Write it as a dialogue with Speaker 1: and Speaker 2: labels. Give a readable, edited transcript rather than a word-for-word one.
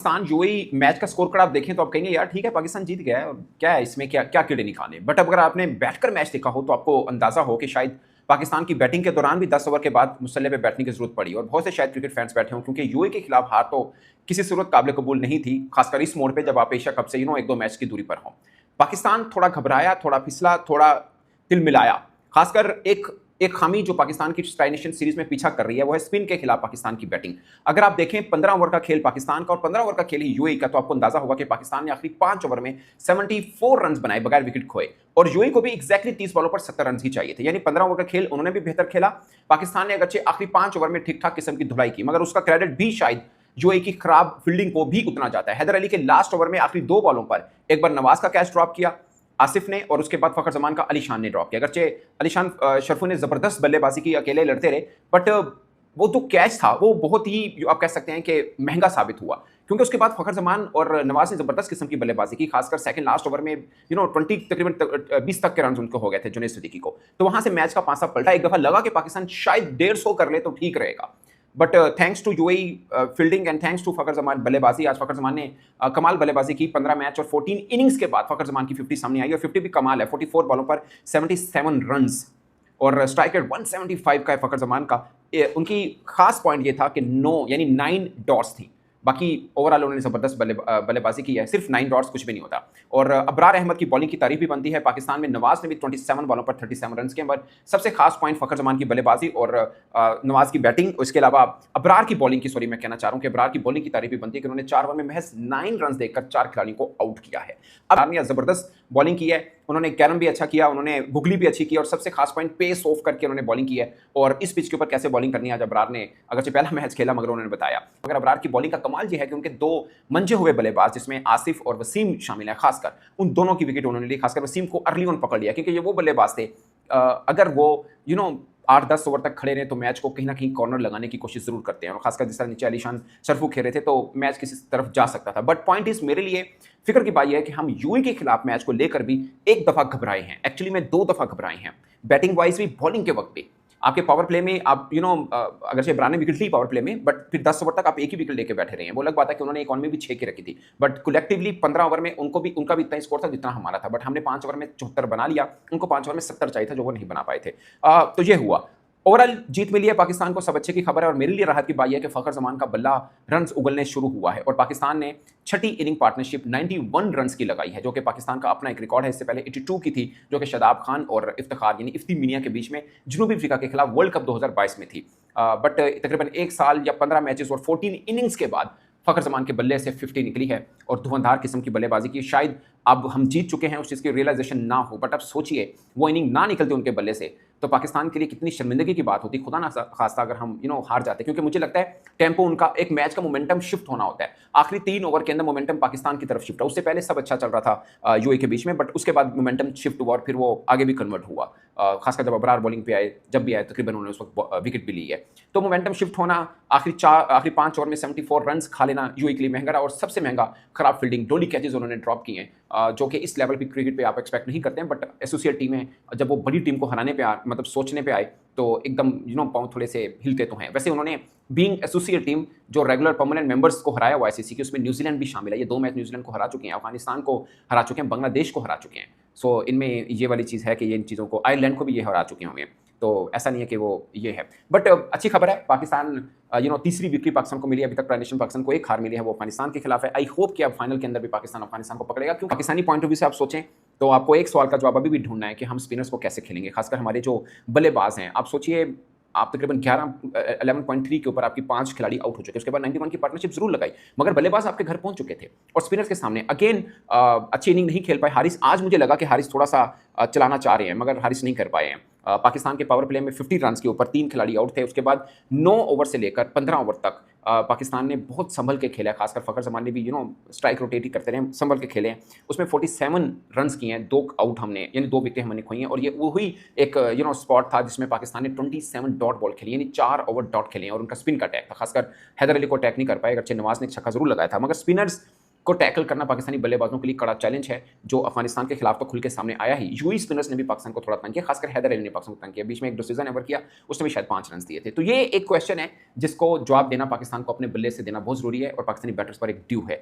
Speaker 1: Pakistan UAE match का score card आप देखें तो आप कहेंगे यार ठीक है पाकिस्तान जीत गया है और क्या है इसमें क्या क्या कीड़े निकाले। बट अगर आपने बैठकर मैच देखा हो तो आपको अंदाजा हो कि शायद पाकिस्तान की बैटिंग के दौरान भी 10 ओवर के बाद मुसल्ले पे बैठने की जरूरत पड़ी और बहुत से शायद क्रिकेट फैंस बैठे हों क्योंकि यूएई के खिलाफ हार तो किसी सूरत काबिल कबूल नहीं थी, खासकर इस मोड़ पर जब आप एशिया कप से एक दो मैच की दूरी पर हों। पाकिस्तान थोड़ा घबराया, थोड़ा फिसला, थोड़ा तिल मिलाया। खासकर एक एक खामी जो पाकिस्तान की ट्राई नेशन सीरीज में पीछा कर रही है वो है स्पिन के खिलाफ पाकिस्तान की बैटिंग। अगर आप देखें 15 ओवर का खेल पाकिस्तान का और 15 ओवर का खेल ही यूएई का, तो आपको अंदाजा होगा कि पाकिस्तान ने आखिरी 5 ओवर में 74 रन बनाए बगैर विकेट खोए और यूएई को भी एग्जैक्टली 30 बॉलों पर 70 रन ही चाहिए थे। यानी 15 ओवर का खेल उन्होंने भी बेहतर खेला। पाकिस्तान ने अगरचे आखिरी 5 ओवर में ठीक ठाक किस्म की धुलाई की, मगर उसका क्रेडिट भी शायद यूएई की खराब फील्डिंग को भी उतना जाता है। हैदर अली के लास्ट ओवर में आखिरी 2 बॉलों पर एक बार नवाज का कैच ड्रॉप किया आसिफ ने और उसके बाद फखर जमान का अली शान ने ड्रॉप किया। अगरचे अली शान शरफू ने जबरदस्त बल्लेबाजी की, अकेले लड़ते रहे, बट वो जो कैच था वो बहुत ही आप कह सकते हैं कि महंगा साबित हुआ क्योंकि उसके बाद फखर जमान और नवाज ने जबरदस्त किस्म की बल्लेबाजी की। खासकर सेकंड लास्ट ओवर में 20 तकरीबन 20 तक के रन उनको हो गए थे जुनैद सिद्दीकी को, तो वहां से मैच का पासा पलटा। एक दफा लगा कि पाकिस्तान शायद 150 कर ले तो ठीक रहेगा, but thanks to UAE fielding and thanks to Fakhar Zaman बल्लेबाजी, आज फखर जमान ने कमाल बल्लेबाजी की। 15 मैच और 14 इनिंग्स के बाद फखर जमान की 50 सामने आई और 50 भी कमाल है। 44 बॉलों पर 77 रन्स और स्ट्राइक रेट 175 का है फखर जमान का। उनकी खास पॉइंट ये था कि 9 यानी 9 डॉट्स थी, बाकी ओवरऑल उन्होंने जबरदस्त बल्लेबाजी की है। सिर्फ 9 डॉट्स कुछ भी नहीं होता। और अबरार अहमद की बॉलिंग की तारीफ भी बनती है। पाकिस्तान में नवाज ने भी 27 बॉलों पर 37 रन किए, पर सबसे खास पॉइंट फखर जमान की बल्लेबाजी और नवाज की बैटिंग। उसके अलावा अबरार की बॉलिंग की मैं कहना चाह रहा हूँ कि अबरार की बॉलिंग की तारीफ भी बनती है कि उन्होंने 4 ओवर में महज 9 रन देकर 4 खिलाड़ियों को आउट किया है। अब जबरदस्त बॉलिंग की है, उन्होंने कैरम भी अच्छा किया, उन्होंने गुगली भी अच्छी की और सबसे खास पॉइंट पेस ऑफ करके उन्होंने बॉलिंग की है। और इस पिच के ऊपर कैसे बॉलिंग करनी है आज अबरार ने अगरचे पहला मैच खेला मगर उन्होंने बताया। मगर अबरार की बॉलिंग का कमाल यह है कि उनके 2 मंजे हुए बल्लेबाज जिसमें आसिफ और वसीम शामिल है, खासकर उन दोनों की विकेट उन्होंने ली। खासकर वसीम को अर्ली ऑन पकड़ लिया क्योंकि ये वो बल्लेबाज थे अगर वो 8-10 ओवर तक खड़े रहे तो मैच को कहीं ना कहीं कॉर्नर लगाने की कोशिश जरूर करते हैं और खासकर जिस तरह नीचे अलीशान शरफू खेल रहे थे तो मैच किसी तरफ जा सकता था। बट पॉइंट इस मेरे लिए फिक्र की बात यह है कि हम यूएई के खिलाफ मैच को लेकर भी एक दफा घबराए हैं, एक्चुअली में 2 दफा घबराए हैं, बैटिंग वाइज भी बॉलिंग के वक्त भी। आपके पावर प्ले में आप अगर से इमरान ने विकेट ली पावर प्ले में, बट फिर 10 ओवर तक आप एक ही विकेट लेके बैठे रहे हैं। वो अलग बात है कि उन्होंने एक ऑन में भी 6 की रखी थी, बट कलेक्टिवली 15 ओवर में उनका भी इतना स्कोर था जितना हमारा था, बट हमने 5 ओवर में 74 बना लिया, उनको 5 ओवर में 70 चाहिए था जो वो नहीं बना पाए थे। तो ये हुआ। ओवरऑल जीत मिली है पाकिस्तान को, सब अच्छे की खबर है। और मेरे लिए राहत की बात यह है कि फखर जमान का बल्ला रन उगलने शुरू हुआ है और पाकिस्तान ने छठी इनिंग पार्टनरशिप 91 रन की लगाई है जो कि पाकिस्तान का अपना एक रिकॉर्ड है। इससे पहले 82 की थी जो कि शादाब खान और इफ्तिखार यानी इफ्ती मियां के बीच में जनूबी अफ्रीका के खिलाफ वर्ल्ड कप 2022 में थी। बट तकरीबन 1 साल या 15 मैचेस और 14 इनिंग्स के बाद फखर जमान के बल्ले से 50 निकली है और धुआंधार किस्म की बल्लेबाजी की। शायद अब हम जीत चुके हैं उस चीज़ की रियलाइजेशन ना हो, बट अब सोचिए वो इनिंग ना निकलते उनके बल्ले से तो पाकिस्तान के लिए कितनी शर्मिंदगी की बात होती, खुदा ना खास्ता अगर हम हार जाते। क्योंकि मुझे लगता है टेम्पो उनका एक मैच का मोमेंटम शिफ्ट होना होता है। आखिरी 3 ओवर के अंदर मोमेंटम पाकिस्तान की तरफ शिफ्ट हुआ। उससे पहले सब अच्छा चल रहा था यूएई के बीच में, बट उसके बाद मोमेंटम शिफ्ट हुआ और फिर वो आगे भी कन्वर्ट हुआ। खासकर जब अबरार बॉलिंग पे आए, जब भी आए तकरीबन उन्होंने उस वक्त विकेट भी ली है। तो मोमेंटम शिफ्ट होना, आखिरी 5 ओवर में 74 रन खा लेना यूएई के लिए महंगा रहा। और सबसे महंगा खराब फील्डिंग, डोली कैचेज उन्होंने ड्रॉप किए हैं जो कि इस लेवल की क्रिकेट पे आप एक्सपेक्ट नहीं करते हैं। बट एसोसिएट टीमें जब वो बड़ी टीम को हराने पे मतलब सोचने पे आए तो एकदम पाँव थोड़े से हिलते तो हैं। वैसे उन्होंने बीइंग एसोसिएट टीम जो रेगुलर परमानेंट मेंबर्स को हराया हुआ आईसीसी की, उसमें न्यूजीलैंड भी शामिल है। ये 2 मैच न्यूजीलैंड को हरा चुके हैं, अफगानिस्तान को हरा चुके हैं, बांग्लादेश को हरा चुके हैं। सो इनमें ये वाली चीज़ है कि ये इन चीज़ों को, आयरलैंड को भी ये हरा चुके होंगे। तो ऐसा नहीं है कि वो ये है। बट अच्छी खबर है, पाकिस्तान तीसरी विक्ट्री पाकिस्तान को मिली। अभी तक ट्राई नेशन पाकिस्तान को 1 हार मिली है, वो अफगानिस्तान के खिलाफ है। आई होप कि अब फाइनल के अंदर भी पाकिस्तान अफगानिस्तान को पकड़ेगा। क्योंकि पाकिस्तानी पॉइंट ऑफ व्यू से आप सोचें तो आपको एक सवाल का जवाब अभी भी ढूंढना है कि हम स्पिनर्स को कैसे खेलेंगे, खासकर हमारे जो बल्लेबाज हैं। आप सोचिए, आप तकरीबन 11.3 के ऊपर आपकी 5 खिलाड़ी आउट हो चुके, उसके बाद 91 की पार्टनरशिप जरूर लगाई, मगर बल्लेबाज आपके घर पहुंच चुके थे और स्पिनर्स के सामने अगेन अच्छी इनिंग नहीं खेल पाए हारिस। आज मुझे लगा कि हारिस थोड़ा सा चलाना चाह रहे हैं मगर हारिस नहीं कर पाए हैं। पाकिस्तान के पावर प्ले में 50 रन के ऊपर 3 खिलाड़ी आउट थे। उसके बाद 9 ओवर से लेकर 15 ओवर तक पाकिस्तान ने बहुत संभल के खेला। खासकर फखर जमान ने भी स्ट्राइक रोटेट ही करते रहे, संभल के खेले हैं। उसमें 47 रन किए हैं, 2 आउट हमने, यानी 2 विकेटें हमने खोई हैं। और ये वही एक स्पॉट था जिसमें पाकिस्तान ने 27 डॉट बॉल खेली, यानी 4 ओवर डॉट खेले हैं और उनका स्पिन का अटैक था। खासकर हैदर अली को अटैक नहीं कर पाए, अगरचे नवाज ने छक्का जरूर लगाया था, मगर स्पिनर्स को टैकल करना पाकिस्तानी बल्लेबाजों के लिए कड़ा चैलेंज है, जो अफगानिस्तान के खिलाफ तो खुल के सामने आया ही। यूएई स्पिनर्स ने भी पाकिस्तान को थोड़ा तंग किया, खासकर हैदर अली ने पाकिस्तान को तंग किया। बीच में एक डिसीजन एवर किया, उसने भी शायद 5 रन दिए थे। तो ये एक क्वेश्चन है जिसको जवाब देना पाकिस्तान को अपने बल्ले से देना बहुत जरूरी है और पाकिस्तानी बैटर्स पर एक ड्यू है।